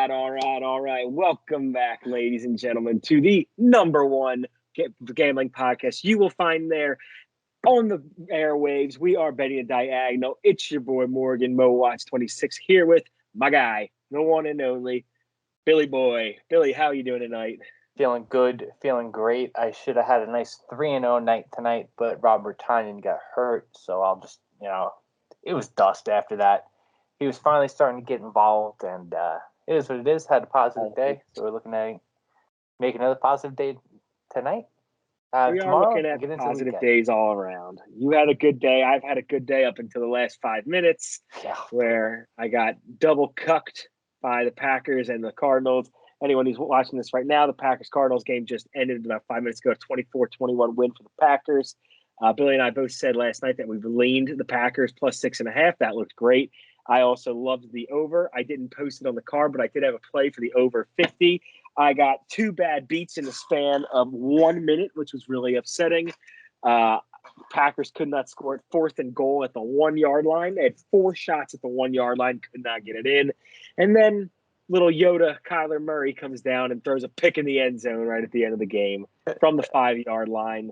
All right. Welcome back, ladies and gentlemen, to the number one gambling podcast you will find there on the airwaves. We are Betting the Diagonal. It's your boy, Morgan Mo Watts 26, here with my guy, the one and only Billy Boy. Billy, how are you doing tonight? Feeling good, feeling great. I should have had a nice 3-0 night tonight, but Robert Tynan got hurt, so I'll just, it was dust after that. He was finally starting to get involved, and it is what it is. Had a positive day, so we're looking at making another positive day tonight. We are looking at positive days all around. You had a good day. I've had a good day up until the last 5 minutes, where I got double cucked by the Packers and the Cardinals. Anyone who's watching this right now, the Packers-Cardinals game just ended about 5 minutes ago. 24-21 win for the Packers. Billy and I both said last night that we've leaned the Packers plus 6.5. That looked great. I also loved the over. I didn't post it on the card, but I did have a play for the over 50. I got two bad beats in the span of 1 minute, which was really upsetting. Packers could not score at 4th and goal at the 1 yard line. They had 4 shots at the 1 yard line, could not get it in. And then little Yoda, Kyler Murray, comes down and throws a pick in the end zone right at the end of the game from the 5 yard line,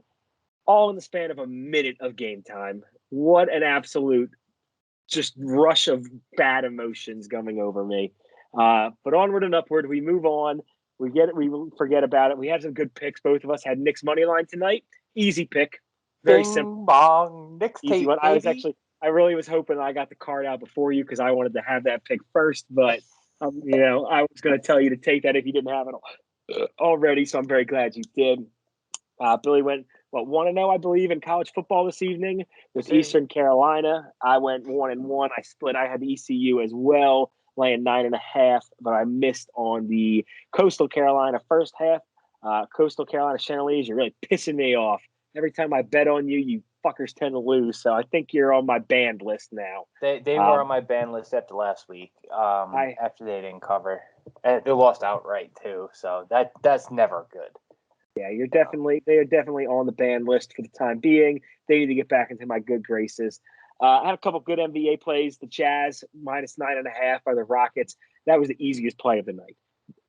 all in the span of a minute of game time. What an absolute just rush of bad emotions coming over me. But onward and upward, we move on. We get it. We forget about it. We had some good picks. Both of us had Nick's money line tonight. Easy pick. Very simple. Bong. Nick's easy one. I really was hoping I got the card out before you because I wanted to have that pick first. But, I was going to tell you to take that if you didn't have it already. So I'm very glad you did. Billy went, 1-0, I believe, in college football this evening with Eastern Carolina. I went 1-1. I split. I had the ECU as well, laying 9.5, but I missed on the Coastal Carolina first half. Coastal Carolina Chantilly's, you're really pissing me off. Every time I bet on you, you fuckers tend to lose. So I think you're on my banned list now. They were on my banned list after last week. After they didn't cover, and they lost outright too. So that's never good. Yeah, they are definitely on the ban list for the time being. They need to get back into my good graces. I had a couple good NBA plays. The Jazz minus 9.5 by the Rockets. That was the easiest play of the night.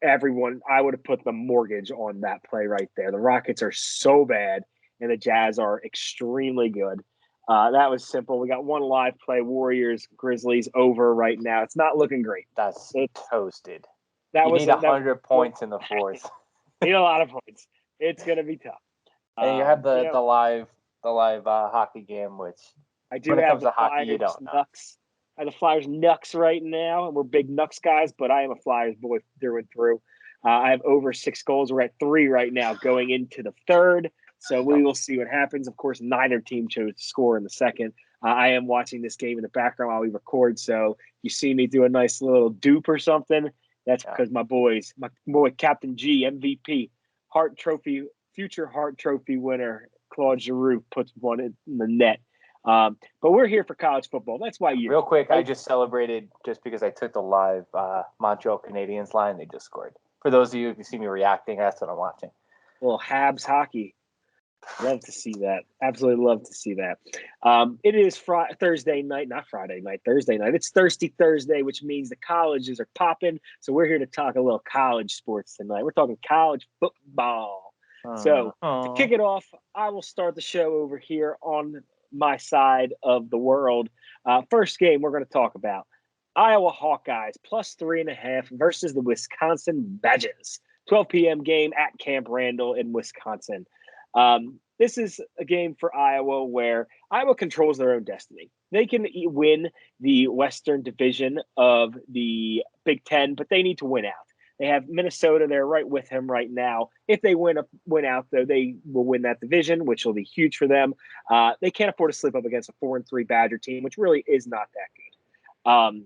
I would have put the mortgage on that play right there. The Rockets are so bad, and the Jazz are extremely good. That was simple. We got one live play, Warriors, Grizzlies over right now. It's not looking great. It's toasted. You need 100 points in the fourth. Need a lot of points. It's going to be tough. And you have the live hockey game, which I do have the Flyers Nucks. I have the Flyers Nucks right now, and we're big Nucks guys, but I am a Flyers boy through and through. I have over 6 goals. We're at 3 right now going into the third, so we will see what happens. Of course, neither team chose to score in the second. I am watching this game in the background while we record, so you see me do a nice little dupe or something. That's because my boy Captain G, MVP, future Hart Trophy winner, Claude Giroux puts one in the net. But we're here for college football. That's why Real quick, I just celebrated just because I took the live Montreal Canadiens line. They just scored. For those of you who can see me reacting, that's what I'm watching. Well, Habs hockey. Love to see that. Absolutely love to see that. It is Thursday night, not Friday night, Thursday night. It's Thirsty Thursday, which means the colleges are popping. So we're here to talk a little college sports tonight. We're talking college football. So to kick it off, I will start the show over here on my side of the world. First game we're going to talk about, Iowa Hawkeyes plus 3.5 versus the Wisconsin Badgers. 12 p.m. game at Camp Randall in Wisconsin. This is a game for Iowa where Iowa controls their own destiny. They can win the Western Division of the Big Ten, but they need to win out. They have Minnesota there right with him right now. If they win out, though, they will win that division, which will be huge for them. They can't afford to slip up against a 4-3 Badger team, which really is not that good.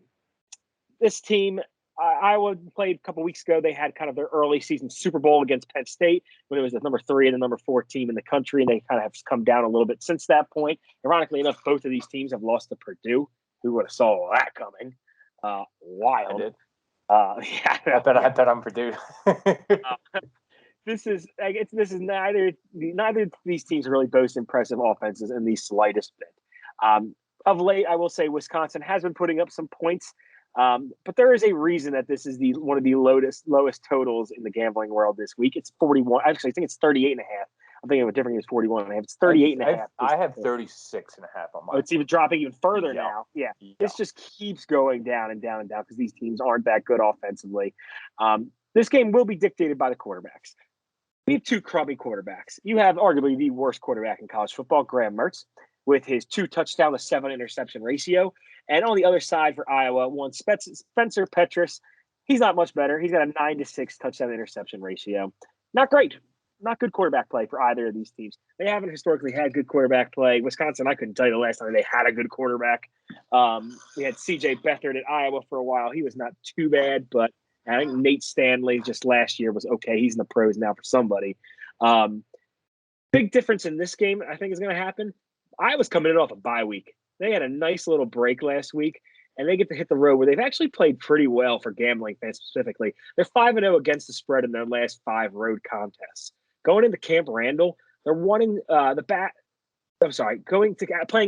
This team, Iowa played a couple weeks ago. They had kind of their early season Super Bowl against Penn State when it was the number 3 and the number 4 team in the country, and they kind of have come down a little bit since that point. Ironically enough, both of these teams have lost to Purdue. Who would have saw that coming? Wild. I did. Yeah, I bet I'm Purdue. This is neither of these teams really boast impressive offenses in the slightest bit. Of late, I will say Wisconsin has been putting up some points. But there is a reason that this is one of the lowest totals in the gambling world this week. It's 41. Actually, I think it's 38.5. I'm thinking of a different game. It's 41.5. It's 38.5. I have 36.5 on mine. It's even dropping even further now. Yeah. This just keeps going down and down and down because these teams aren't that good offensively. This game will be dictated by the quarterbacks. We have two crummy quarterbacks. You have arguably the worst quarterback in college football, Graham Mertz, with his 2 touchdown to 7 interception ratio. And on the other side for Iowa, one Spencer Petras. He's not much better. He's got a 9-6 touchdown interception ratio. Not great. Not good quarterback play for either of these teams. They haven't historically had good quarterback play. Wisconsin, I couldn't tell you the last time they had a good quarterback. We had C.J. Beathard at Iowa for a while. He was not too bad, but I think Nate Stanley just last year was okay. He's in the pros now for somebody. Big difference in this game, I think, is going to happen. Iowa's coming in off a bye week. They had a nice little break last week, and they get to hit the road where they've actually played pretty well for gambling fans specifically. They're 5-0 against the spread in their last 5 road contests. Going into Camp Randall, they're wanting playing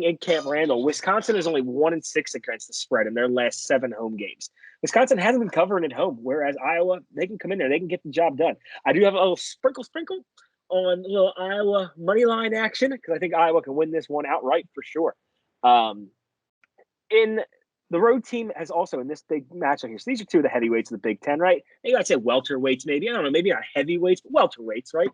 in Camp Randall. Wisconsin is only 1-6 against the spread in their last 7 home games. Wisconsin hasn't been covering at home, whereas Iowa, they can come in there, they can get the job done. I do have a little sprinkle on a little Iowa money line action because I think Iowa can win this one outright for sure. In the road team has also in this big matchup here. So these are 2 of the heavyweights of the Big Ten, right? Maybe I'd say welterweights, maybe. I don't know, maybe not heavyweights, but welterweights, right?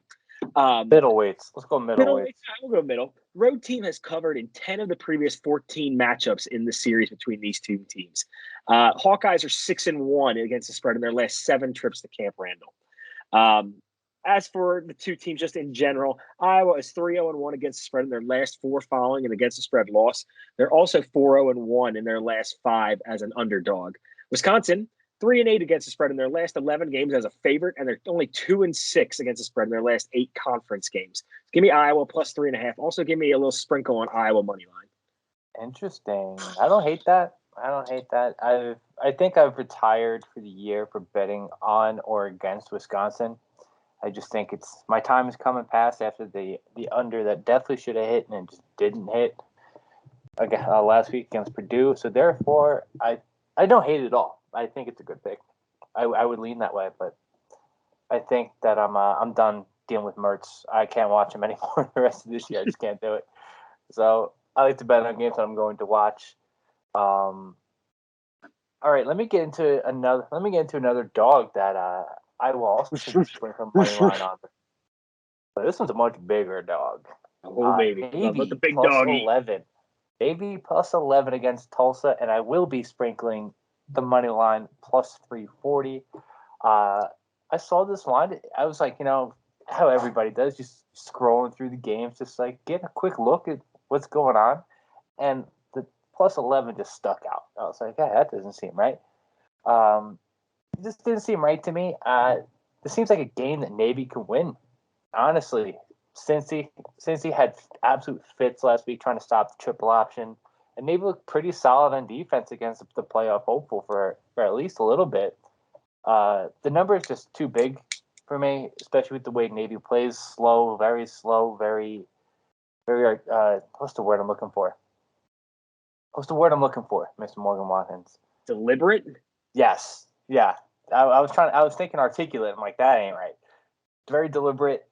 Middleweights. Let's go middleweights. We'll go middle. Road team has covered in 10 of the previous 14 matchups in the series between these 2 teams. Hawkeyes are 6-1 against the spread in their last 7 trips to Camp Randall. As for the 2 teams, just in general, Iowa is 3-0-1 against the spread in their last 4 following and against the spread loss. They're also 4-0-1 in their last 5 as an underdog. Wisconsin, 3-8 against the spread in their last 11 games as a favorite, and they're only 2-6 against the spread in their last 8 conference games. Give me Iowa plus 3.5. Also, give me a little sprinkle on Iowa money line. Interesting. I don't hate that. I think I've retired for the year for betting on or against Wisconsin. I just think my time is coming past after the under that definitely should have hit and it just didn't hit again last week against Purdue. So therefore, I don't hate it at all. I think it's a good pick. I would lean that way, but I think that I'm done dealing with Mertz. I can't watch him anymore the rest of this year. I just can't do it. So I like to bet on games that I'm going to watch. All right, let me get into another dog that I will also bring some money line on. But this one's a much bigger dog. Oh, baby. Navy the big plus doggy. 11. Navy plus 11 against Tulsa, and I will be sprinkling the money line plus 340. I saw this line. I was like, how everybody does, just scrolling through the games, just like getting a quick look at what's going on. And the plus 11 just stuck out. I was like, that doesn't seem right. It just didn't seem right to me. This seems like a game that Navy can win. Honestly, since he had absolute fits last week trying to stop the triple option, and Navy looked pretty solid on defense against the playoff hopeful for at least a little bit. The number is just too big for me, especially with the way Navy plays slow, very, what's the word I'm looking for? Mr. Morgan Watkins? Deliberate? Yes. Yeah. I was thinking articulate. I'm like, that ain't right. Very deliberate.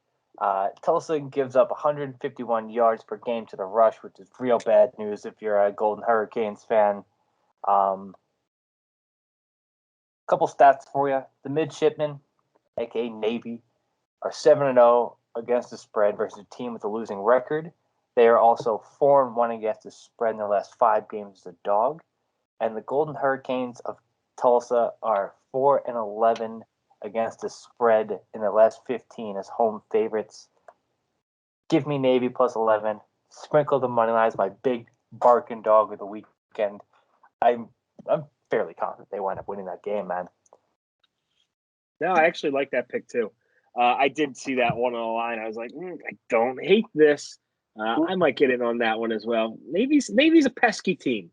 Tulsa gives up 151 yards per game to the rush, which is real bad news if you're a Golden Hurricanes fan. Couple stats for you. The midshipmen, aka Navy, are 7-0 against the spread versus a team with a losing record. They are also 4-1 against the spread in their last 5 games as a dog. And the Golden Hurricanes of Tulsa are 4-11 against the spread in their last 15 as home favorites. Give me Navy plus 11. Sprinkle the money line as my big barking dog of the weekend. I'm fairly confident they wind up winning that game, man. No, I actually like that pick too. I did see that one on the line. I was like, I don't hate this. I might get in on that one as well. Navy's a pesky team.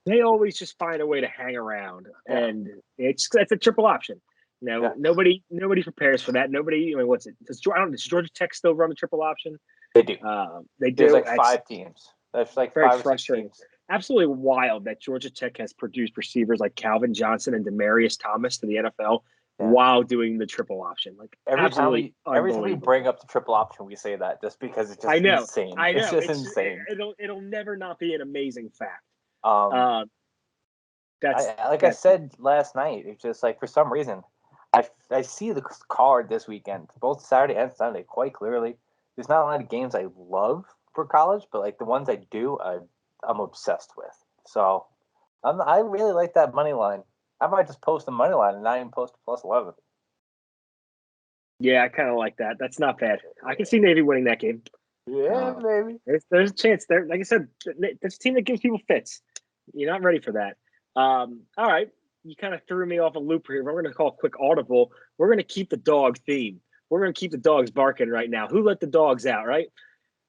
They always just find a way to hang around, and it's a triple option. Nobody prepares for that. Nobody. What's it? Does Georgia Tech still run the triple option? They do. They do. There's like 5 teams. There's like very 5 or 6 frustrating. teams. absolutely wild that Georgia Tech has produced receivers like Calvin Johnson and Demarius Thomas to the NFL while doing the triple option. Like every time we bring up the triple option, we say that just because it's just insane. I know. It's just insane. It'll never not be an amazing fact. I said last night, it's just like for some reason, I see the card this weekend, both Saturday and Sunday, quite clearly. There's not a lot of games I love for college, but like the ones I do, I'm obsessed with. So I really like that money line. I might just post the money line and not even post a plus 11. Yeah, I kind of like that. That's not bad. I can see Navy winning that game. Yeah, maybe. There's a chance there. Like I said, there's a team that gives people fits. You're not ready for that. All right. You kind of threw me off a loop here. We're going to call a quick audible. We're going to keep the dog theme. We're going to keep the dogs barking right now. Who let the dogs out, right?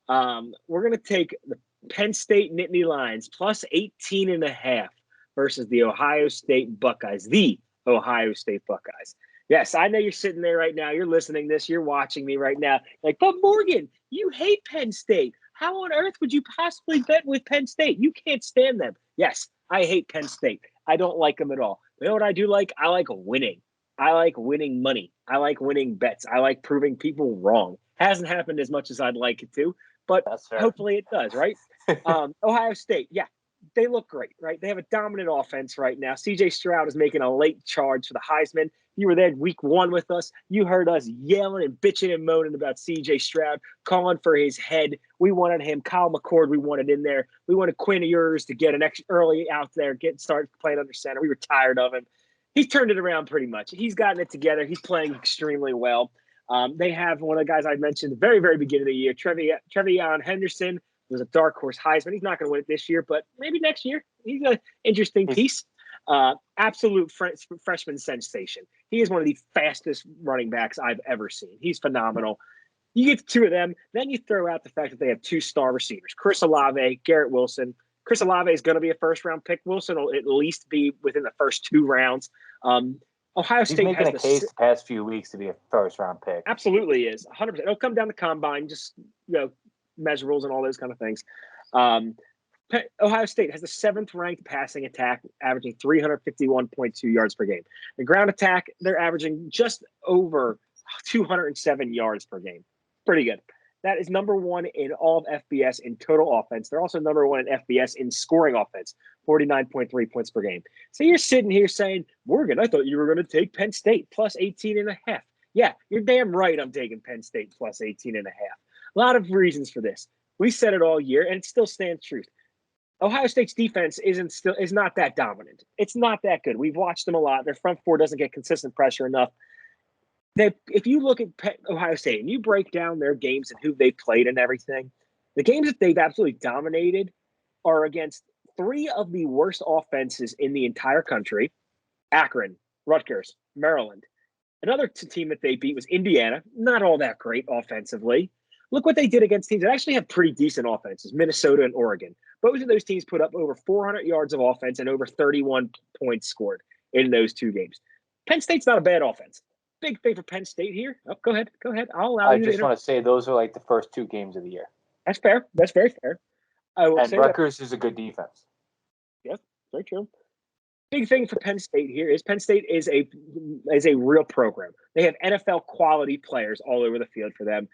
We're going to take the Penn State Nittany Lions plus 18.5 versus the Ohio State Buckeyes. The Ohio State Buckeyes. Yes, I know you're sitting there right now. You're listening to this. You're watching me right now. Like, but Morgan, you hate Penn State. How on earth would you possibly bet with Penn State? You can't stand them. Yes, I hate Penn State. I don't like them at all. You know what I do like? I like winning. I like winning money. I like winning bets. I like proving people wrong. Hasn't happened as much as I'd like it to, but hopefully it does, right? Ohio State, yeah, they look great, right? They have a dominant offense right now. C.J. Stroud is making a late charge for the Heisman. You were there week 1 with us. You heard us yelling and bitching and moaning about C.J. Stroud, calling for his head. We wanted him. Kyle McCord, we wanted in there. We wanted Quinn Ewers to get an extra early out there, start playing under center. We were tired of him. He's turned it around pretty much. He's gotten it together. He's playing extremely well. They have one of the guys I mentioned at the very, very beginning of the year, Trevion Henderson, was a dark horse Heisman. He's not going to win it this year, but maybe next year. He's an interesting piece. Absolute freshman sensation. He is one of the fastest running backs I've ever seen. He's phenomenal. You get the 2 of them, then you throw out the fact that they have 2 star receivers, Chris Olave, Garrett Wilson. Chris Olave is going to be a first-round pick. Wilson will at least be within the first 2 rounds. Ohio State He's making a case the past few weeks to be a first-round pick. Absolutely is, 100%. It'll come down the combine, just measurables and all those kind of things. Ohio State has the 7th-ranked passing attack, averaging 351.2 yards per game. The ground attack, they're averaging just over 207 yards per game. Pretty good. That is number 1 in all of FBS in total offense. They're also number 1 in FBS in scoring offense, 49.3 points per game. So you're sitting here saying, Morgan, I thought you were going to take Penn State plus 18.5. Yeah, you're damn right I'm taking Penn State plus 18.5. A lot of reasons for this. We said it all year, and it still stands true. Ohio State's defense is not that dominant. It's not that good. We've watched them a lot. Their front 4 doesn't get consistent pressure enough. If you look at Ohio State and you break down their games and who they played and everything, the games that they've absolutely dominated are against 3 of the worst offenses in the entire country: Akron, Rutgers, Maryland. Another team that they beat was Indiana. Not all that great offensively. Look what they did against teams that actually have pretty decent offenses, Minnesota and Oregon. Both of those teams put up over 400 yards of offense and over 31 points scored in those 2 games. Penn State's not a bad offense. Big thing for Penn State here. Oh, go ahead. I'll allow you. I just want to say those are like the first 2 games of the year. That's fair. That's very fair. I will say Rutgers is a good defense. Yes, very true. Big thing for Penn State here is Penn State is a real program. They have NFL quality players all over the field for them.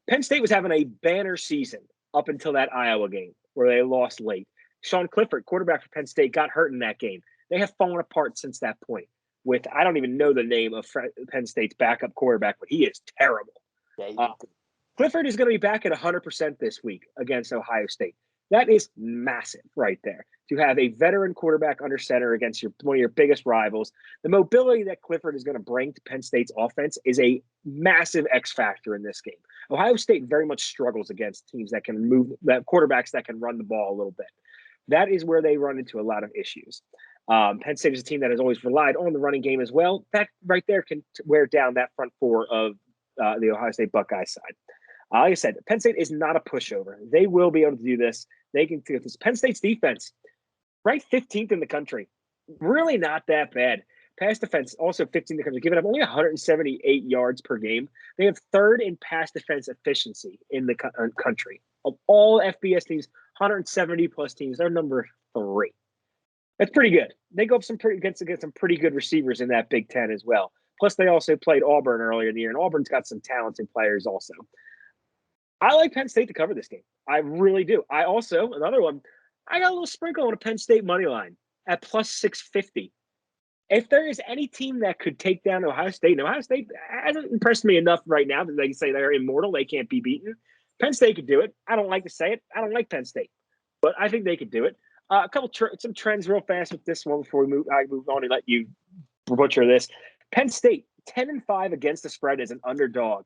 Penn State was having a banner season up until that Iowa game where they lost late. Sean Clifford, quarterback for Penn State, got hurt in that game. They have fallen apart since that point. With I don't even know the name of Penn State's backup quarterback, but he is terrible. Clifford is going to be back at 100% this week against Ohio State. That is massive right there. To have a veteran quarterback under center against one of your biggest rivals, the mobility that Clifford is going to bring to Penn State's offense is a massive X factor in this game. Ohio State very much struggles against teams that can move, that quarterbacks that can run the ball a little bit. That is where they run into a lot of issues. Penn State is a team that has always relied on the running game as well. That right there can wear down that front 4 of the Ohio State Buckeyes side. Like I said, Penn State is not a pushover. They will be able to do this. They can do this. Penn State's defense, ranked 15th in the country. Really not that bad. Pass defense, also 15th in the country, giving up only 178 yards per game. They have 3rd in pass defense efficiency in the country. Of all FBS teams, 170 plus teams. They're number 3. That's pretty good. They go up against some pretty good receivers in that Big Ten as well. Plus, they also played Auburn earlier in the year, and Auburn's got some talented players also. I like Penn State to cover this game. I really do. I also, another one, I got a little sprinkle on a Penn State money line at plus 650. If there is any team that could take down Ohio State, and Ohio State hasn't impressed me enough right now that they can say they're immortal, they can't be beaten. Penn State could do it. I don't like to say it. I don't like Penn State, but I think they could do it. Some trends real fast with this one before I move on and let you butcher this. Penn State 10-5 against the spread as an underdog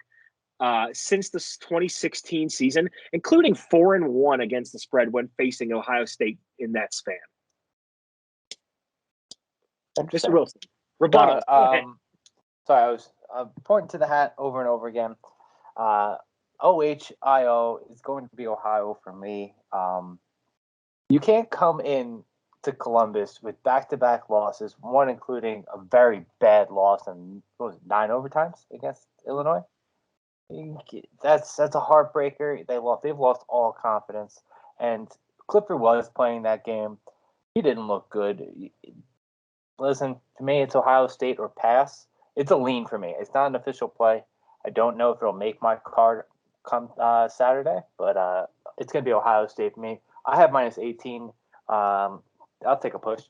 since the 2016 season, including 4-1 against the spread when facing Ohio State in that span. Mr. Wilson, rebuttal. Sorry, I was pointing to the hat over and over again. OHIO is going to be Ohio for me. You can't come in to Columbus with back-to-back losses, one including a very bad loss in 9 overtimes against Illinois. That's a heartbreaker. They've lost all confidence. And Clifford was playing that game. He didn't look good. Listen, to me, it's Ohio State or pass. It's a lean for me. It's not an official play. I don't know if it'll make my card come Saturday, but it's going to be Ohio State for me. I have minus 18. I'll take a push.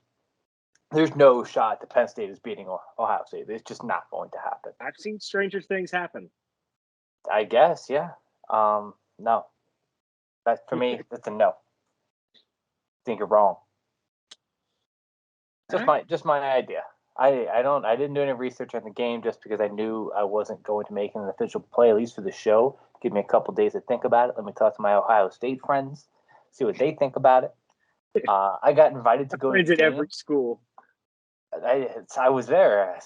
There's no shot that Penn State is beating Ohio State. It's just not going to happen. I've seen stranger things happen. I guess, yeah. No. That for me, that's a no. I think you're wrong. Just my idea. I didn't do any research on the game just because I knew I wasn't going to make an official play, at least for the show. Give me a couple days to think about it. Let me talk to my Ohio State friends, see what they think about it. I got invited to go to the game. Every school. I was there,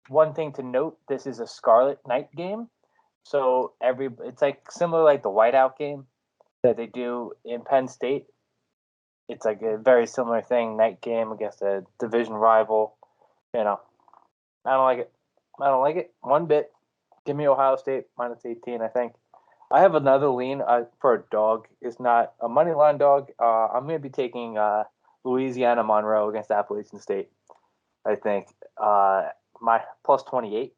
one thing to note, this is a Scarlet Night game. So it's like similar like the whiteout game that they do in Penn State. It's like a very similar thing, night game against a division rival. I don't like it. I don't like it one bit. Give me Ohio State minus 18, I think. I have another lean for a dog. It's not a money line dog. I'm going to be taking Louisiana Monroe against Appalachian State. I think my plus 28.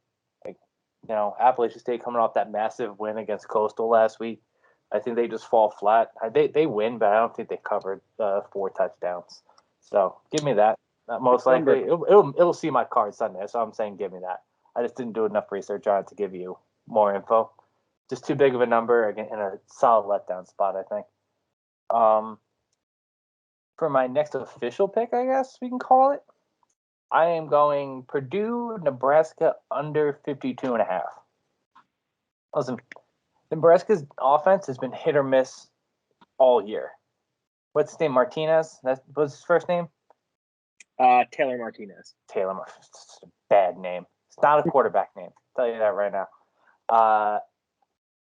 Appalachian State coming off that massive win against Coastal last week. I think they just fall flat. They win, but I don't think they covered 4 touchdowns. So give me that. Most likely, it'll see my card Sunday. So I'm saying give me that. I just didn't do enough research on it to give you more info. Just too big of a number in a solid letdown spot, I think. For my next official pick, I guess we can call it, I am going Purdue, Nebraska under 52.5. Listen, Nebraska's offense has been hit or miss all year. What's his name? Martinez? What's his first name? Taylor Martinez. Taylor Martinez. It's a bad name. It's not a quarterback name. I'll tell you that right now.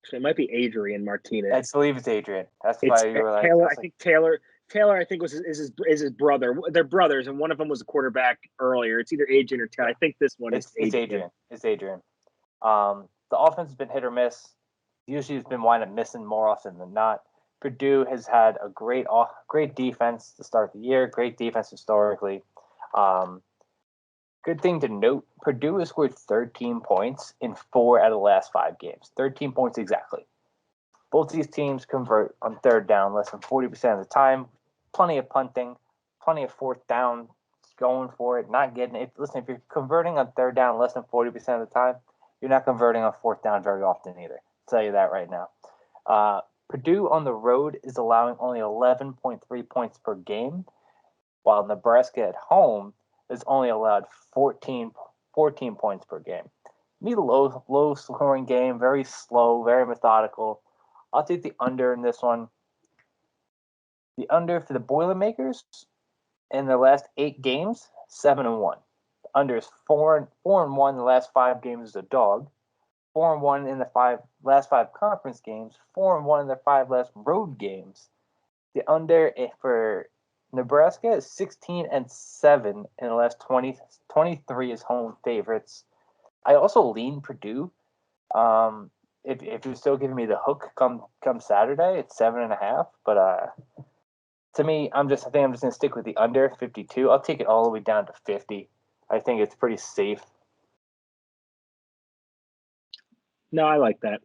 Actually, it might be Adrian Martinez. I believe it's Adrian. That's why you were like Taylor. I think Taylor. I think is his brother. They're brothers, and one of them was a quarterback earlier. It's either Adrian or Taylor. I think this one is Adrian. It's Adrian. The offense has been hit or miss. Usually, it's been winding up missing more often than not. Purdue has had a great defense to start the year. Great defense historically. Good thing to note: Purdue has scored 13 points in 4 out of the last 5 games. 13 points exactly. Both these teams convert on third down less than 40% of the time. Plenty of punting, plenty of fourth down, going for it, not getting it. Listen, if you're converting on third down less than 40% of the time, you're not converting on fourth down very often either. I'll tell you that right now. Purdue on the road is allowing only 11.3 points per game, while Nebraska at home is only allowed 14 points per game. Need a low scoring game, very slow, very methodical. I'll take the under in this one. The under for the Boilermakers in their last 8 games, 7-1. The under is 4-1 in the last 5 games as a dog. 4-1 in the last 5 conference games. 4-1 in their 5 last road games. The under for Nebraska is 16-7 in the last 23 as home favorites. I also lean Purdue. if you're still giving me the hook come Saturday, it's 7.5. But to me, I think I'm just gonna stick with the under 52. I'll take it all the way down to 50. I think it's pretty safe. No, I like that.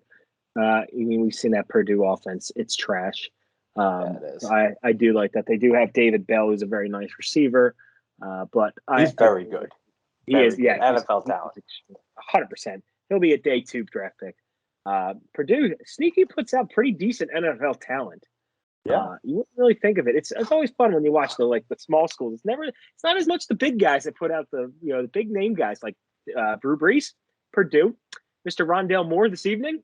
We've seen that Purdue offense; it's trash. Yeah, it is. I do like that. They do have David Bell, who's a very nice receiver, but he's very good. He is, yeah, NFL talent. 100%. He'll be a day 2 draft pick. Purdue sneaky puts out pretty decent NFL talent. Yeah, you wouldn't really think of it. It's always fun when you watch the small schools. It's not as much the big guys that put out the big name guys like Drew Brees, Purdue, Mr. Rondale Moore this evening,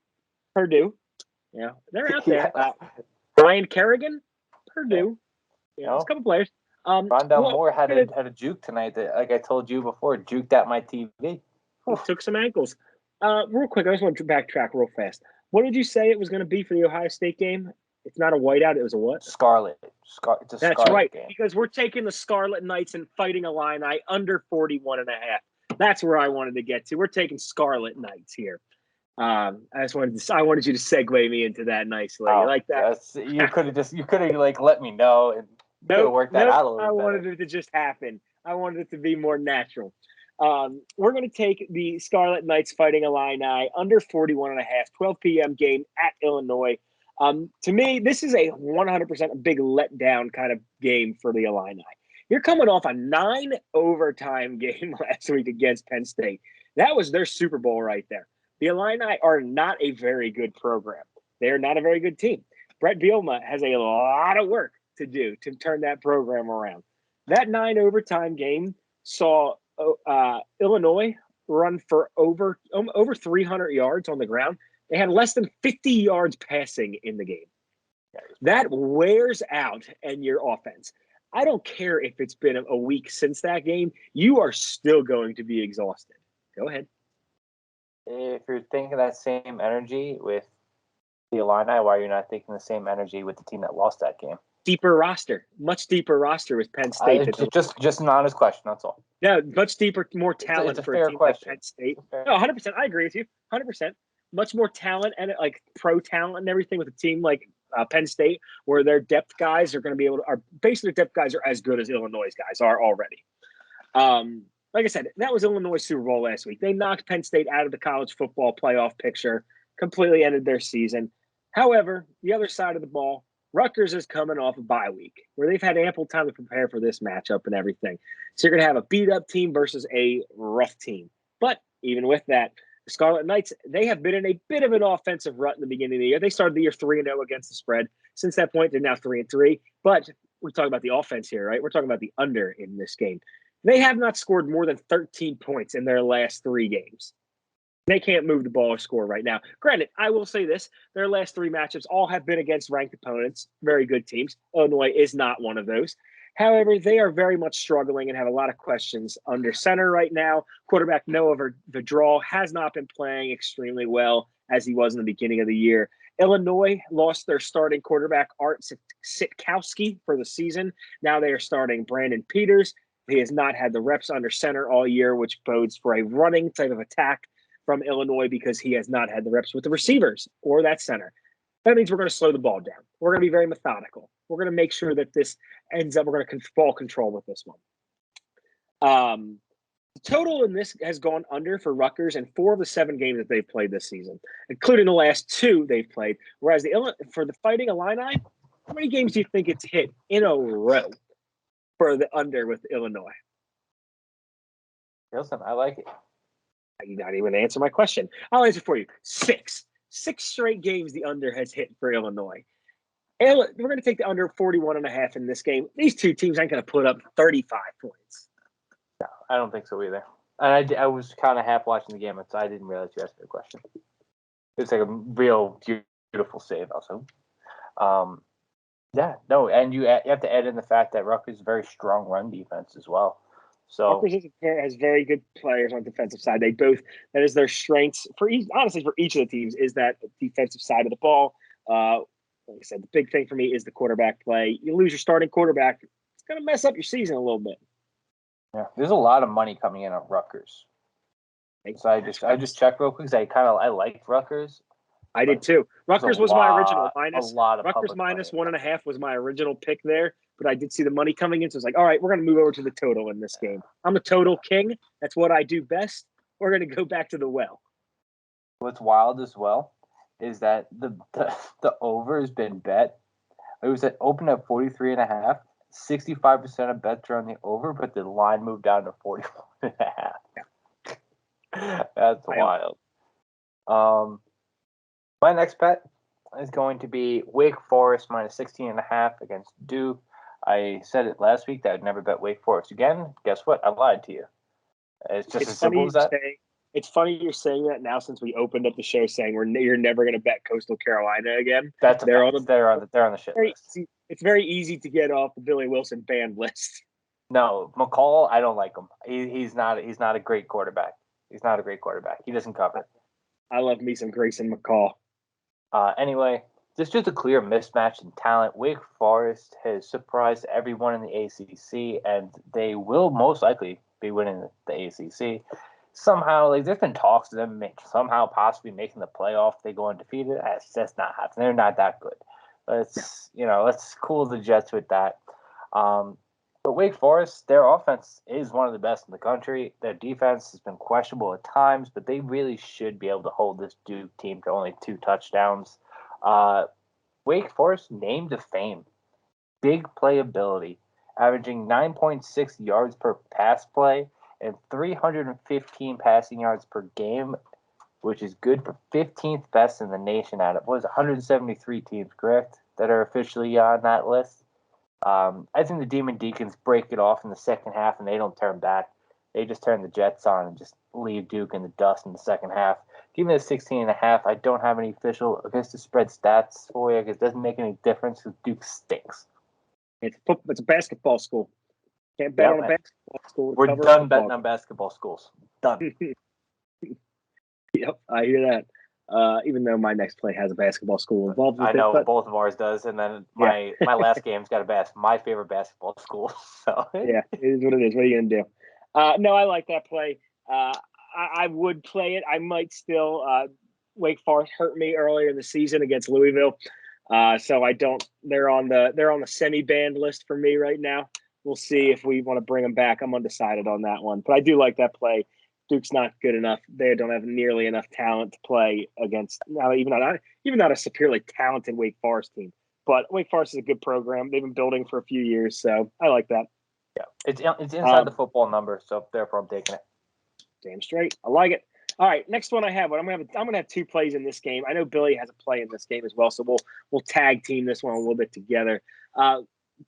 Purdue. Yeah, they're out there. Ryan Kerrigan, Purdue. Yeah, there's a couple players. Rondale Moore had a juke tonight that, like I told you before, juked at my TV. He took some ankles. Real quick, I just want to backtrack real fast. What did you say it was going to be for the Ohio State game? It's not a whiteout. It was a what? Scarlet. It's a That's Scarlet right, game. Because we're taking the Scarlet Knights and Fighting Illini under 41.5. That's where I wanted to get to. We're taking Scarlet Knights here. I wanted you to segue me into that nicely. You like that? You could have let me know and could have worked that out a little bit. I wanted it to just happen. I wanted it to be more natural. We're going to take the Scarlet Knights Fighting Illini under 41.5, 12 p.m. game at Illinois. To me, this is a 100% big letdown kind of game for the Illini. You're coming off a 9 overtime game last week against Penn State. That was their Super Bowl right there. The Illini are not a very good program. They are not a very good team. Brett Bielema has a lot of work to do to turn that program around. That 9 overtime game saw Illinois run for over 300 yards on the ground. They had less than 50 yards passing in the game. That wears out in your offense. I don't care if it's been a week since that game. You are still going to be exhausted. Go ahead. If you're thinking that same energy with the Illini, why are you not thinking the same energy with the team that lost that game? Deeper roster. Much deeper roster with Penn State. Just an honest question, that's all. Yeah, much deeper, more talent it's a for fair a team question. like Penn State. No, 100%. I agree with you. 100%. Much more talent and pro talent and everything with a team like Penn State, where their depth guys are going to be able to. Basically, their depth guys are as good as Illinois' guys are already. Like I said, that was Illinois Super Bowl last week. They knocked Penn State out of the college football playoff picture, completely ended their season. However, the other side of the ball, Rutgers is coming off a bye week where they've had ample time to prepare for this matchup and everything. So you're going to have a beat-up team versus a rough team. But even with that, the Scarlet Knights, they have been in a bit of an offensive rut in the beginning of the year. They started the year 3-0 against the spread. Since that point, they're now 3-3. But we're talking about the offense here, right? We're talking about the under in this game. They have not scored more than 13 points in their last 3 games. They can't move the ball or score right now. Granted, I will say this. Their last 3 matchups all have been against ranked opponents, very good teams. Illinois is not one of those. However, they are very much struggling and have a lot of questions under center right now. Quarterback Noah Vedral has not been playing extremely well as he was in the beginning of the year. Illinois lost their starting quarterback, Art Sitkowski, for the season. Now they are starting Brandon Peters. He has not had the reps under center all year, which bodes for a running type of attack from Illinois because he has not had the reps with the receivers or that center. That means we're going to slow the ball down. We're going to be very methodical. We're going to make sure that this ends up, we're going to ball control with this one. The total in this has gone under for Rutgers in 4 of the 7 games that they've played this season, including the last 2 they've played. Whereas for the Fighting Illini, how many games do you think it's hit in a row for the under with Illinois? Listen, I like it. You not even answer my question. I'll answer for you. 6 straight games the under has hit for Illinois. We're going to take the under 41.5 in this game. These 2 teams ain't going to put up 35 points. No, I don't think so either. And I was kind of half watching the game, so I didn't realize you asked me a question. It's like a real beautiful save also. Yeah, no, and you have to add in the fact that Rutgers is a very strong run defense as well. So Rutgers has very good players on the defensive side. That is their strengths for each of the teams is that defensive side of the ball. Like I said, the big thing for me is the quarterback play. You lose your starting quarterback, it's going to mess up your season a little bit. Yeah, there's a lot of money coming in on Rutgers. So I just checked real quick because I liked Rutgers. I did too. Rutgers was my original minus. A lot of Rutgers minus 1.5 was my original pick there, but I did see the money coming in, so I was like, all right, we're going to move over to the total in this game. I'm a total king. That's what I do best. We're going to go back to the well. What's wild as well is that the over has been bet. It was open at 43.5. 65% of bets are on the over, but the line moved down to 41.5. That's wild. My next bet is going to be Wake Forest minus 16.5 against Duke. I said it last week that I'd never bet Wake Forest again. Guess what? I lied to you. It's just as simple as that. It's funny you're saying that now since we opened up the show saying you're never going to bet Coastal Carolina again. They're on the shit list. It's very easy to get off the Billy Wilson banned list. No, McCall, I don't like him. He's not a great quarterback. He's not a great quarterback. He doesn't cover. I love me some Grayson McCall. Anyway, there's just a clear mismatch in talent. Wake Forest has surprised everyone in the ACC, and they will most likely be winning the ACC. Somehow, there's been talks to them somehow possibly making the playoff. They go undefeated. That's not happening. They're not that good. Let's cool the Jets with that. But Wake Forest, their offense is one of the best in the country. Their defense has been questionable at times, but they really should be able to hold this Duke team to only 2 touchdowns. Wake Forest named to fame. Big playability, averaging 9.6 yards per pass play and 315 passing yards per game, which is good for 15th best in the nation out of 173 teams, correct, that are officially on that list. I think the Demon Deacons break it off in the second half and they don't turn back. They just turn the Jets on and just leave Duke in the dust in the second half. Give me the 16.5. I don't have any official against the spread stats for you because it doesn't make any difference because Duke stinks. It's a basketball school. Can't bet on a basketball school. We're done betting on basketball schools. Done. Yep, I hear that. Even though my next play has a basketball school involved with I know it, both of ours does, and then my last game's got my favorite basketball school. So yeah, it is what it is. What are you gonna do? No, I like that play. I would play it. I might still. Wake Forest hurt me earlier in the season against Louisville, so I don't. They're on the semi-banned list for me right now. We'll see if we want to bring them back. I'm undecided on that one, but I do like that play. Duke's not good enough. They don't have nearly enough talent to play against. Even not a superiorly talented Wake Forest team. But Wake Forest is a good program. They've been building for a few years, so I like that. Yeah, it's inside the football number, so therefore I'm taking it. Damn straight. I like it. All right, next one I have. I'm gonna have 2 plays in this game. I know Billy has a play in this game as well, so we'll tag team this one a little bit together.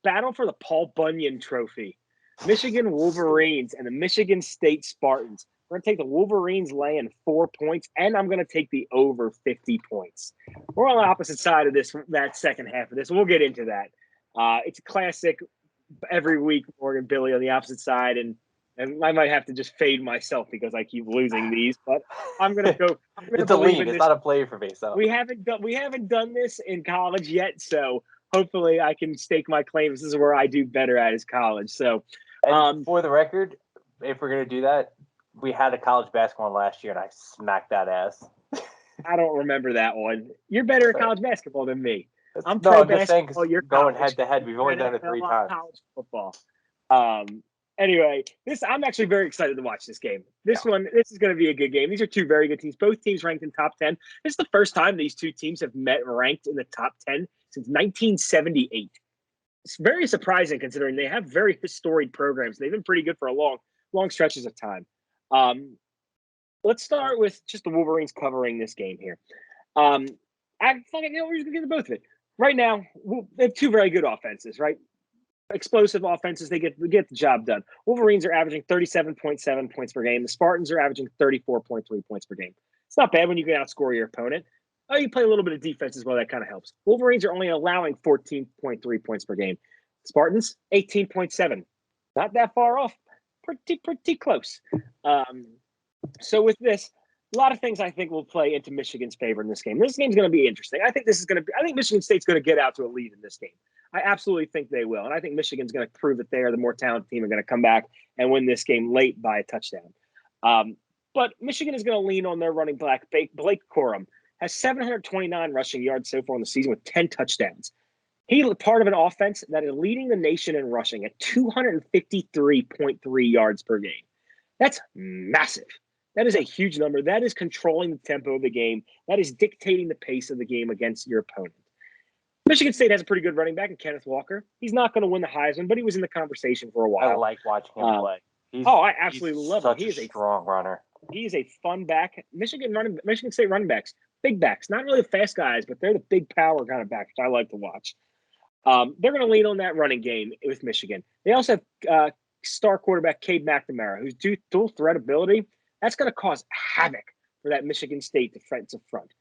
Battle for the Paul Bunyan Trophy. Michigan Wolverines and the Michigan State Spartans. We're going to take the Wolverines laying 4 points, and I'm going to take the over 50 points. We're on the opposite side of that second half of this. We'll get into that. It's a classic every week, Morgan Billy on the opposite side, and I might have to just fade myself because I keep losing these, but I'm going to go. It's a lean. It's not a play for me. So we haven't done this in college yet, so hopefully I can stake my claims. This is where I do better at is college. So for the record, if we're going to do that, we had a college basketball last year, and I smacked that ass. I don't remember that one. You're better at college basketball than me. I'm pro basketball. You're going head to head. We've only done it 3 times. College football. Anyway, I'm actually very excited to watch this game. This is going to be a good game. These are 2 very good teams. Both teams ranked in top 10. This is the first time these 2 teams have met ranked in the top 10 since 1978. It's very surprising considering they have very storied programs. They've been pretty good for a long stretches of time. Let's start with just the Wolverines covering this game here. We're just going to get to both of it. Right now, they have 2 very good offenses, right? Explosive offenses, they get the job done. Wolverines are averaging 37.7 points per game. The Spartans are averaging 34.3 points per game. It's not bad when you can outscore your opponent. Oh, you play a little bit of defense as well. That kind of helps. Wolverines are only allowing 14.3 points per game. Spartans, 18.7. Not that far off. Pretty close. So with this, a lot of things I think will play into Michigan's favor in this game. This game's going to be interesting. I think Michigan State's going to get out to a lead in this game. I absolutely think they will. And I think Michigan's going to prove that they are the more talented team and going to come back and win this game late by a touchdown. But Michigan is going to lean on their running back, Blake Corum. has 729 rushing yards so far in the season with 10 touchdowns. He's part of an offense that is leading the nation in rushing at 253.3 yards per game. That's massive. That is a huge number. That is controlling the tempo of the game. That is dictating the pace of the game against your opponent. Michigan State has a pretty good running back in Kenneth Walker. He's not going to win the Heisman, but he was in the conversation for a while. I like watching him play. I absolutely love him. He is a strong runner. He is a fun back. Michigan State running backs, big backs, not really the fast guys, but they're the big power kind of backs I like to watch. They're going to lean on that running game with Michigan. They also have star quarterback Cade McNamara, who's dual threat ability. That's going to cause havoc for that Michigan State defensive front,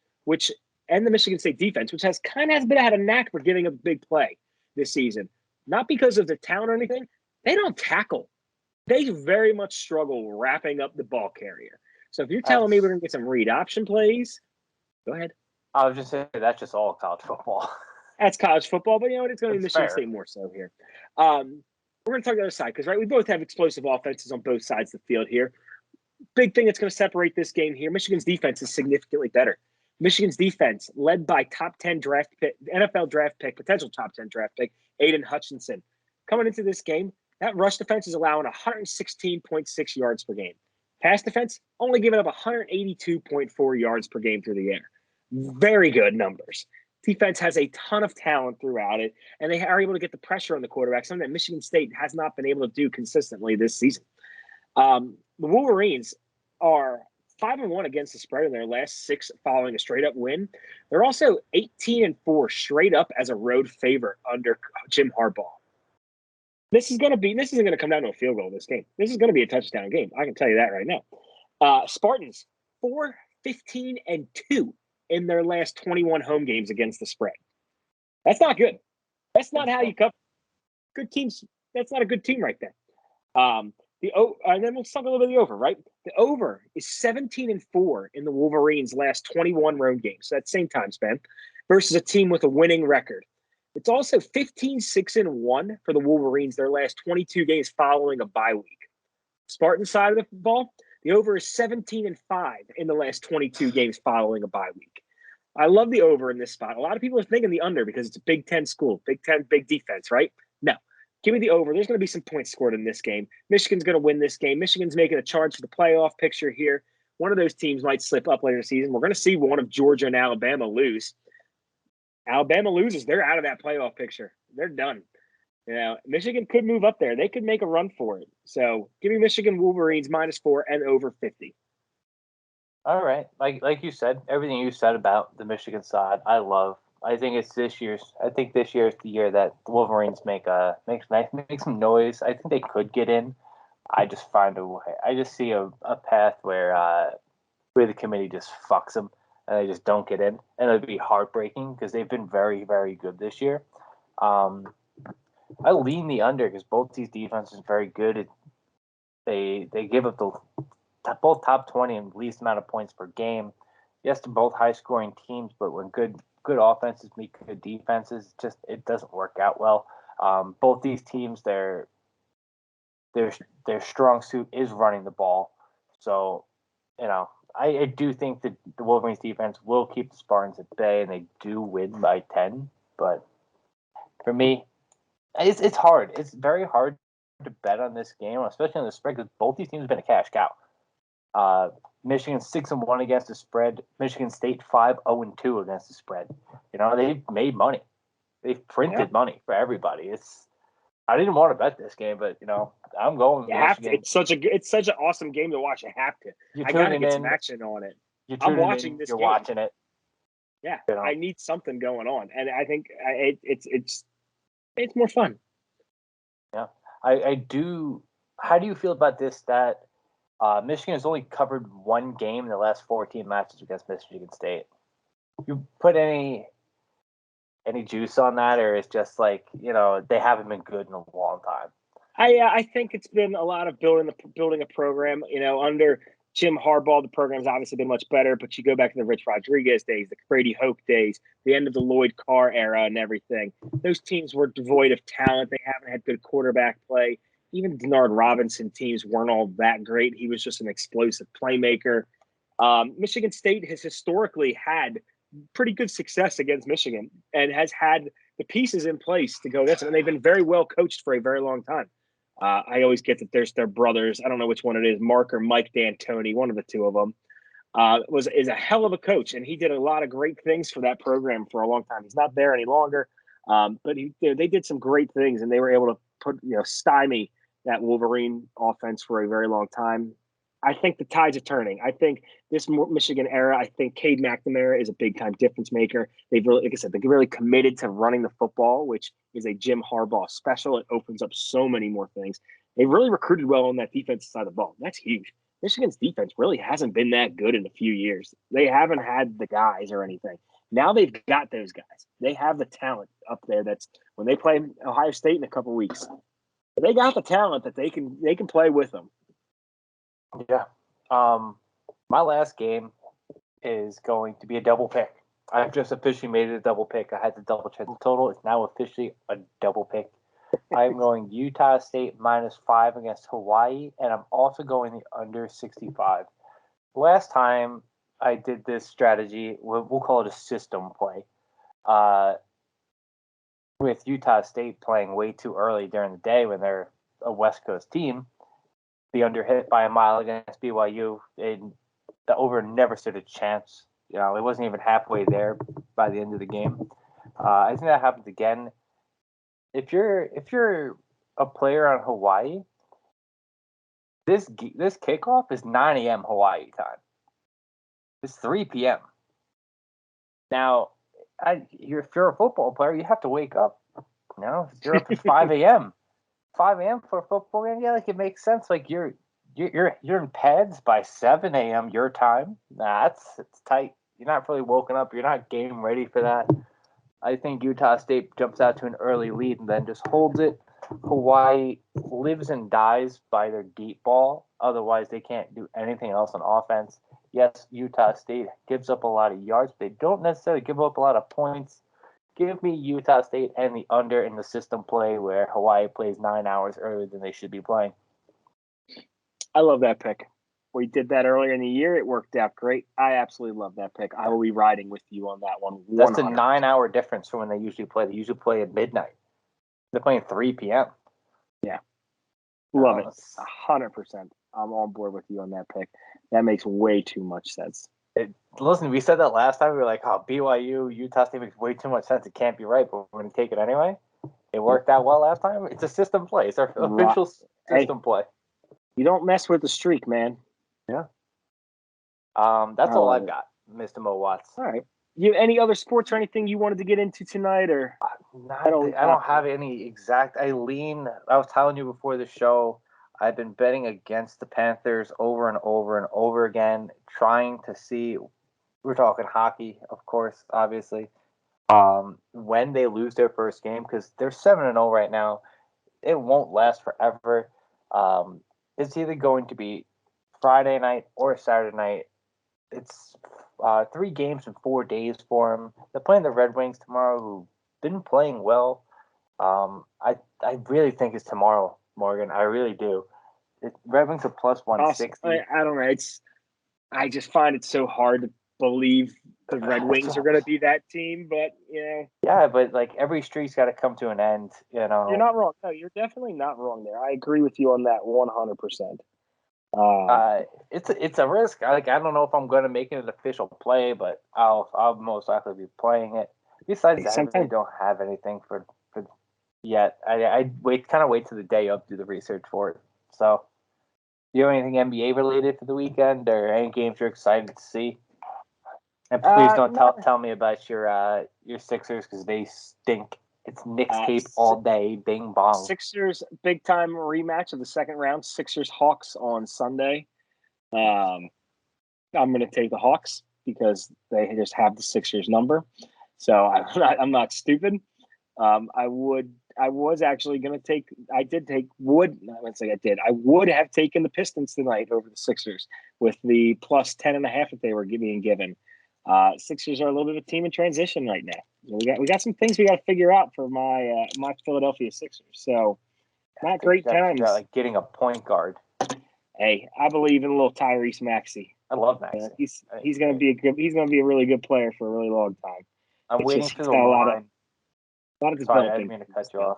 and the Michigan State defense, which has had a knack for giving a big play this season. Not because of the talent or anything. They don't tackle. They very much struggle wrapping up the ball carrier. So if you're telling me we're going to get some read option plays, go ahead. I was just saying that's just all college football. That's college football, but you know what? It's going to be Michigan State more so here. We're going to talk the other side because, right, we both have explosive offenses on both sides of the field here. Big thing that's going to separate this game here, Michigan's defense is significantly better. Michigan's defense, led by top 10 draft pick, NFL draft pick, potential top 10 draft pick, Aiden Hutchinson. Coming into this game, that rush defense is allowing 116.6 yards per game. Pass defense, only giving up 182.4 yards per game through the air. Very good numbers. Defense has a ton of talent throughout it, and they are able to get the pressure on the quarterback, something that Michigan State has not been able to do consistently this season. The Wolverines are 5-1 against the spread in their last 6 following a straight-up win. They're also 18-4 straight up as a road favorite under Jim Harbaugh. This isn't going to come down to a field goal this game. This is going to be a touchdown game. I can tell you that right now. Spartans, 4-15-2 in their last 21 home games against the spread. That's not good. That's not how you cover good teams. That's not a good team right there. And then we'll talk a little bit of the over, right? The over is 17-4 in the Wolverines' last 21 road games. So that's same time span versus a team with a winning record. It's also 15-6-1 for the Wolverines, their last 22 games following a bye week. Spartan side of the ball, the over is 17-5 in the last 22 games following a bye week. I love the over in this spot. A lot of people are thinking the under because it's a Big Ten school, Big Ten, big defense, right? No. Give me the over. There's going to be some points scored in this game. Michigan's going to win this game. Michigan's making a charge for the playoff picture here. One of those teams might slip up later in the season. We're going to see one of Georgia and Alabama lose. Alabama loses. They're out of that playoff picture. They're done. You know, Michigan could move up there. They could make a run for it. So give me Michigan Wolverines -4 and over 50. All right. Like you said, everything you said about the Michigan side, I love. I think this year's the year that the Wolverines make some noise. I think they could get in. I just find a way. I just see a path where the committee just fucks them and they just don't get in, and it'd be heartbreaking because they've been very, very good this year. I lean the under because both these defenses are very good. They give up both top 20 and least amount of points per game. Yes, they're both high scoring teams, but when good offenses meet good defenses, it doesn't work out well. Both these teams, their strong suit is running the ball. So, you know, I do think that the Wolverines defense will keep the Spartans at bay, and they do win by 10. But for me, it's hard. It's very hard to bet on this game, especially on the spread, because both these teams have been a cash cow. Michigan 6-1 against the spread. Michigan State 5-0-2 against the spread. You know, they've made money. They've printed money for everybody. I didn't want to bet this game, but you know, I'm going. You have to. It's such an awesome game to watch. You have to. I gotta get some action on it. I'm watching this. You're game. Watching it. Yeah, you know? I need something going on, and I think it's more fun. Yeah, I do. How do you feel about this stat? Michigan has only covered one game in the last 14 matches against Michigan State. You put any juice on that, or it's just like, you know, they haven't been good in a long time? I think it's been a lot of building a program. You know, under Jim Harbaugh, the program's obviously been much better. But you go back to the Rich Rodriguez days, the Brady Hoke days, the end of the Lloyd Carr era, and everything. Those teams were devoid of talent. They haven't had good quarterback play. Even Denard Robinson teams weren't all that great. He was just an explosive playmaker. Michigan State has historically had pretty good success against Michigan and has had the pieces in place to go this, and they've been very well coached for a very long time. I always get that there's their brothers. I don't know which one it is, Mark or Mike D'Antoni, one of the two of them. Is a hell of a coach, and he did a lot of great things for that program for a long time. He's not there any longer, but they did some great things, and they were able to stymie that Wolverine offense for a very long time. I think the tides are turning. I think this Michigan era, I think Cade McNamara is a big-time difference maker. They've really, like I said, they're really committed to running the football, which is a Jim Harbaugh special. It opens up so many more things. They really recruited well on that defensive side of the ball. That's huge. Michigan's defense really hasn't been that good in a few years. They haven't had the guys or anything. Now they've got those guys. They have the talent up there. That's when they play Ohio State in a couple weeks. They got the talent that they can play with them. Yeah. My last game is going to be a double pick. I've just officially made it a double pick. I had to double check the total. It's now officially a double pick. I'm going Utah State -5 against Hawaii, and I'm also going the under 65. Last time I did this strategy, we'll call it a system play, with Utah State playing way too early during the day when they're a West Coast team. The under hit by a mile against BYU, and the over never stood a chance. It wasn't even halfway there by the end of the game. I think that happens again. If you're a player on Hawaii, this kickoff is 9 a.m. Hawaii time. It's 3 p.m. Now, if you're a football player, you have to wake up. You're up at 5 a.m. 5 a.m. for a football game. Yeah, it makes sense. You're in pads by 7 a.m. your time. It's tight. You're not really woken up. You're not game ready for that. I think Utah State jumps out to an early lead and then just holds it. Hawaii lives and dies by their deep ball. Otherwise, they can't do anything else on offense. Yes, Utah State gives up a lot of yards, but they don't necessarily give up a lot of points. Give me Utah State and the under in the system play where Hawaii plays 9 hours earlier than they should be playing. I love that pick. We did that earlier in the year. It worked out great. I absolutely love that pick. I will be riding with you on that one. 100%. That's a 9-hour difference from when they usually play. They usually play at midnight. They're playing 3 p.m. Yeah. Love it. 100%. I'm on board with you on that pick. That makes way too much sense. Listen, we said that last time. We were like, BYU, Utah State makes way too much sense. It can't be right, but we're going to take it anyway. It worked out well last time. It's a system play. It's our official system play. You don't mess with the streak, man. Yeah. That's all I've got, Mr. Mo Watts. All right. You any other sports or anything you wanted to get into tonight, or I don't have any exact. I was telling you before the show, I've been betting against the Panthers over and over and over again, trying to see. We're talking hockey, of course, obviously. When they lose their first game, because they're 7-0 right now, it won't last forever. It's either going to be Friday night or Saturday night. It's 3 games in 4 days for them. They're playing the Red Wings tomorrow, who've been playing well. I really think it's tomorrow, Morgan. I really do. Red Wings are plus 160. I don't know. I just find it so hard to believe the Red Wings are going to be that team, but Yeah, but every streak's got to come to an end. You're not wrong. No, you're definitely not wrong there. I agree with you on that 100%. It's a risk. I don't know if I'm going to make it an official play, but I'll most likely be playing it. Besides that, I really don't have anything for yet. I wait till the day of, do the research for it. So, do you have anything NBA related for the weekend, or any games you're excited to see? And please don't tell me about your Sixers, because they stink. It's Knicks tape all day. Bing bong. Sixers big time rematch of the second round. Sixers Hawks on Sunday. I'm going to take the Hawks because they just have the Sixers number. So I'm not stupid. I was actually going to take. I would have taken the Pistons tonight over the Sixers with the plus 10.5 that they were being given. Sixers are a little bit of a team in transition right now. We got some things we got to figure out for my Philadelphia Sixers. So not great times. Getting a point guard. Hey, I believe in a little Tyrese Maxey. I love Yeah, Maxey. he's going to be a really good player for a really long time. I'm waiting for the line. A lot of Sorry, I developing. didn't mean to cut you off.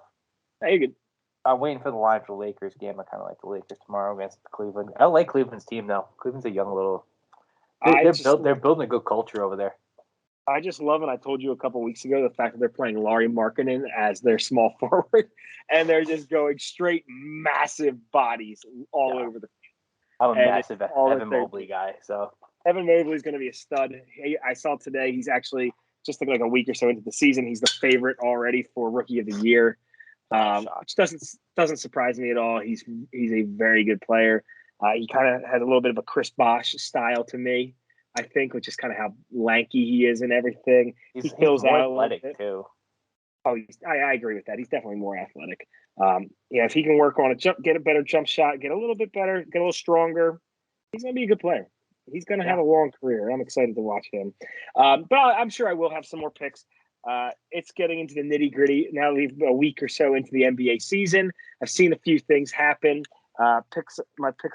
Hey, good. I'm waiting for the line for the Lakers game. I kind of like the Lakers tomorrow against Cleveland. I like Cleveland's team though. Cleveland's a young little. They're building a good culture over there. I just love, and I told you a couple weeks ago, the fact that they're playing Lauri Markkanen as their small forward, and they're just going straight massive bodies all over the field. I'm a massive Evan Mobley guy, so Evan Mobley is going to be a stud. I saw today he's actually just like a week or so into the season. He's the favorite already for Rookie of the Year, which doesn't surprise me at all. He's a very good player. He kind of has a little bit of a Chris Bosh style to me, I think, which is kind of how lanky he is and everything. He fills out athletic too. Oh, I agree with that. He's definitely more athletic. If he can work on a jump, get a better jump shot, get a little bit better, get a little stronger, he's going to be a good player. He's going to have a long career. I'm excited to watch him. But I'm sure I will have some more picks. It's getting into the nitty gritty. Now we've a week or so into the NBA season. I've seen a few things happen. My picks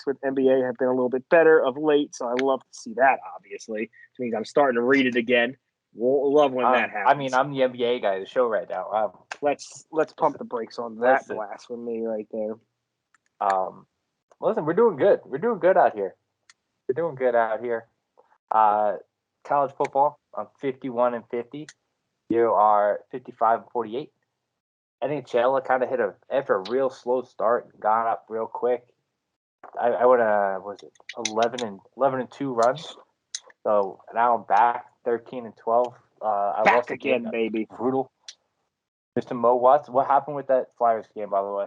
with NBA have been a little bit better of late, so I love to see that, obviously. Which means I'm starting to read it again. We'll love when that happens. I mean, I'm the NBA guy of the show right now. Let's pump the brakes on that blasphemy right there. Listen, we're doing good. We're doing good out here. College football, I'm 51-50. You are 55-48. NHL, I kind of after a real slow start, got up real quick. I went was it 11-2 run. So now I'm back 13-12. I back lost again, baby. Brutal. Mr. Mo Watts, what happened with that Flyers game, by the way?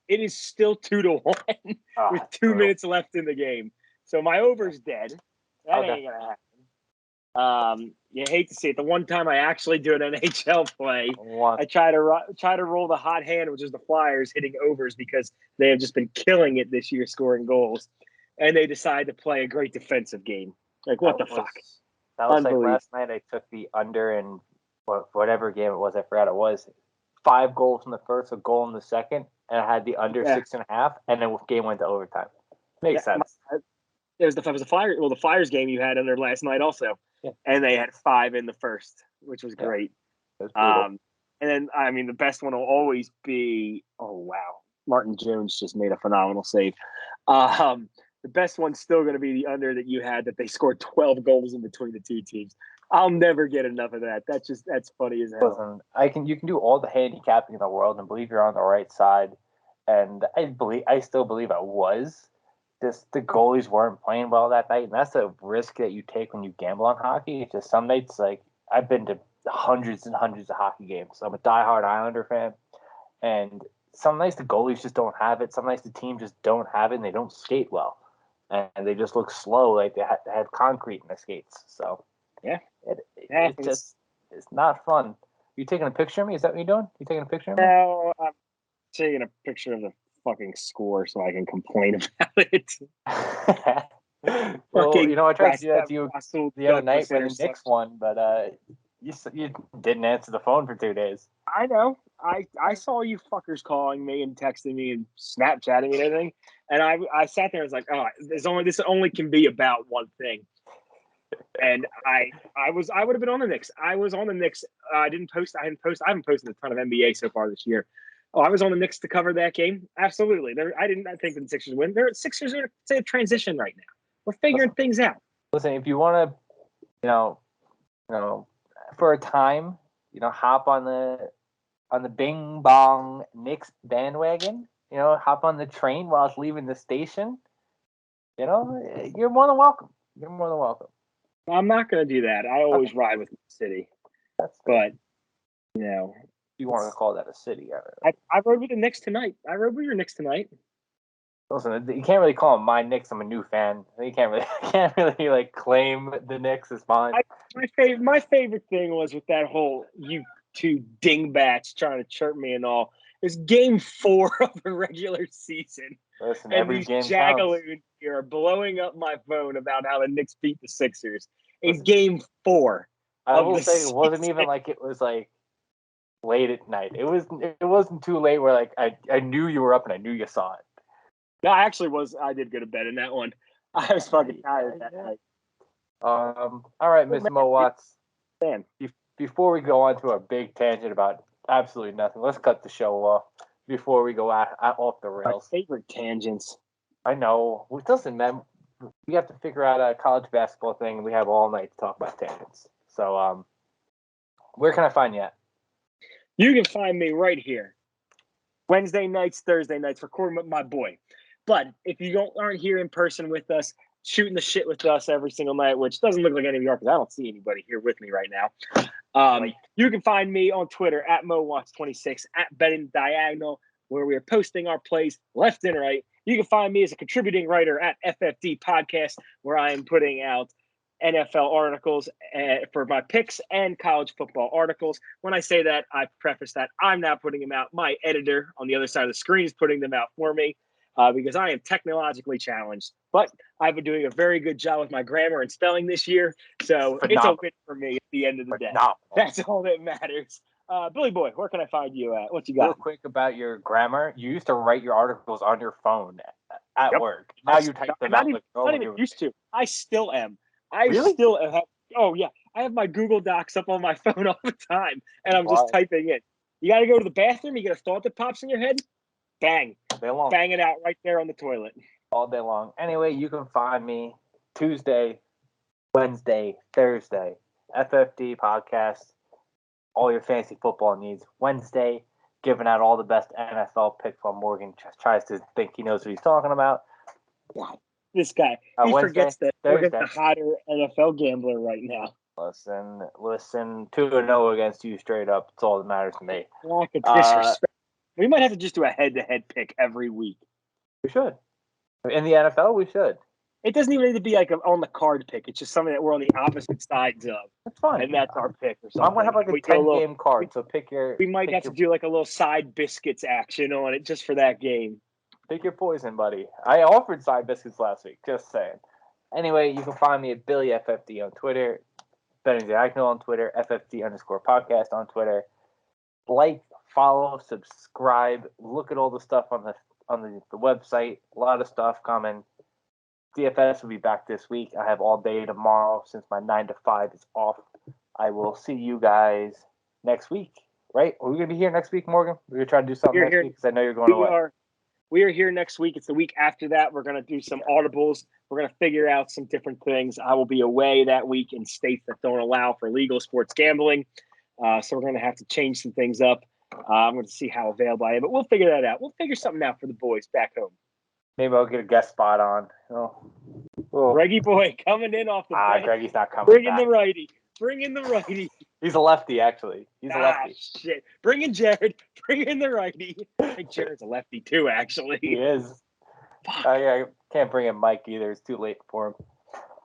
It is still 2-1 with 2 minutes left in the game. So my over's dead. That ain't gonna happen. You hate to see it. The one time I actually do an NHL play, I try to roll the hot hand, which is the Flyers hitting overs because they have just been killing it this year, scoring goals, and they decide to play a great defensive game. Like what the fuck? That was like last night. I took the under in whatever game it was. I forgot it was 5 goals in the first, a goal in the second, and I had the under 6.5, and then the game went to overtime. Makes sense. It was the Flyers. Well, the Flyers game you had under last night also, and they had 5 in the first, which was great. And then the best one will always be Martin Jones just made a phenomenal save. The best one's still going to be the under that you had that they scored 12 goals in between the two teams. I'll never get enough of that. That's funny as hell. Listen, you can do all the handicapping in the world and believe you're on the right side, and I still believe I was. Just the goalies weren't playing well that night, and that's a risk that you take when you gamble on hockey. It's just some nights, like I've been to hundreds and hundreds of hockey games. I'm a diehard Islander fan, and some nights the goalies just don't have it. Some nights the team just don't have it, and they don't skate well, and they just look slow, like they have concrete in their skates. So it's not fun. You taking a picture of me? Is that what you're doing? You taking a picture of me? No, I'm taking a picture of the fucking score so I can complain about it. Well, I tried to do that to you the other night when the Knicks won, but you didn't answer the phone for 2 days. I know. I saw you fuckers calling me and texting me and Snapchatting me and everything, and I sat there and was like, oh, this only can be about one thing. And I would have been on the Knicks. I was on the Knicks. I haven't posted a ton of NBA so far this year. Oh, I was on the Knicks to cover that game. Absolutely. I think the Sixers win. Sixers are a transition right now. We're figuring things out. Listen, if you want to, for a time, hop on the Bing Bong Knicks bandwagon. Hop on the train while it's leaving the station. You're more than welcome. I'm not going to do that. I always ride with the city. But, you want to call that a city. I rode with the Knicks tonight. I rode with your Knicks tonight. Listen, you can't really call them my Knicks. I'm a new fan. You can't really like claim the Knicks as mine. My favorite thing was with that whole you two dingbats trying to chirp me and all. It's game 4 of the regular season. Listen, and every these game jagaloons here are blowing up my phone about how the Knicks beat the Sixers. It's game 4. I will say it wasn't even like it was like late at night. It wasn't too late where like I knew you were up and I knew you saw it. No, I did go to bed in that one. I was fucking tired that night. All right, Miss Mo Watts. Man. Before we go on to our big tangent about absolutely nothing, let's cut the show off before we go off the rails. My favorite tangents. I know. It doesn't matter. We have to figure out a college basketball thing, and we have all night to talk about tangents. So, where can I find you at? You can find me right here. Wednesday nights, Thursday nights, recording with my boy. But if you aren't here in person with us, shooting the shit with us every single night, which doesn't look like any of you are because I don't see anybody here with me right now. You can find me on Twitter at MoWatts26, at Betting Diagonal, where we are posting our plays left and right. You can find me as a contributing writer at FFD Podcast, where I am putting out NFL articles for my picks and college football articles. When I say that, I preface that I'm not putting them out. My editor on the other side of the screen is putting them out for me because I am technologically challenged. But I've been doing a very good job with my grammar and spelling this year, so it's a win for me at the end of the day. That's all that matters. Billy Boy, where can I find you at? What you got? Real quick about your grammar. You used to write your articles on your phone at work. Now you type them out. Not even used to. I still am. Still have. Oh yeah, I have my Google Docs up on my phone all the time, and I'm just typing in. You got to go to the bathroom. You get a thought that pops in your head. Bang, bang it out right there on the toilet. All day long. Anyway, you can find me Tuesday, Wednesday, Thursday, FFD podcast. All your fantasy football needs. Wednesday, giving out all the best NFL picks while Morgan tries to think he knows what he's talking about. God, this guy. He forgets that Morgan's the hotter NFL gambler right now. Listen, 2-0 against you straight up. It's all that matters to me. Lack of disrespect. We might have to just do a head-to-head pick every week. We should. In the NFL, we should. It doesn't even need to be like on the card pick. It's just something that we're on the opposite sides of. That's fine. And that's our pick or something. I'm going to have like a 10-game card, so pick your... We might have to do like a little side biscuits action on it just for that game. Pick your poison, buddy. I offered side biscuits last week, just saying. Anyway, you can find me at BillyFFD on Twitter, Betting Diagonal on Twitter, FFD_podcast on Twitter. Like, follow, subscribe, look at all the stuff on the website. A lot of stuff coming. DFS will be back this week. I have all day tomorrow since my 9 to 5 is off. I will see you guys next week, right? Are we going to be here next week, Morgan? We're going to try to do something next week because I know you're going away. We are here next week. It's the week after that. We're going to do some audibles. We're going to figure out some different things. I will be away that week in states that don't allow for legal sports gambling. So we're going to have to change some things up. I'm going to see how available I am, but we'll figure that out. We'll figure something out for the boys back home. Maybe I'll get a guest spot on. Greggy boy coming in off the bench. Greggy's not coming Bring in the righty. Bring in the righty. He's a lefty, actually. He's a lefty. Shit. Bring in Jared. Bring in the righty. I think Jared's a lefty, too, actually. He is. I can't bring in Mike either. It's too late for him.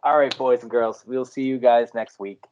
All right, boys and girls. We'll see you guys next week.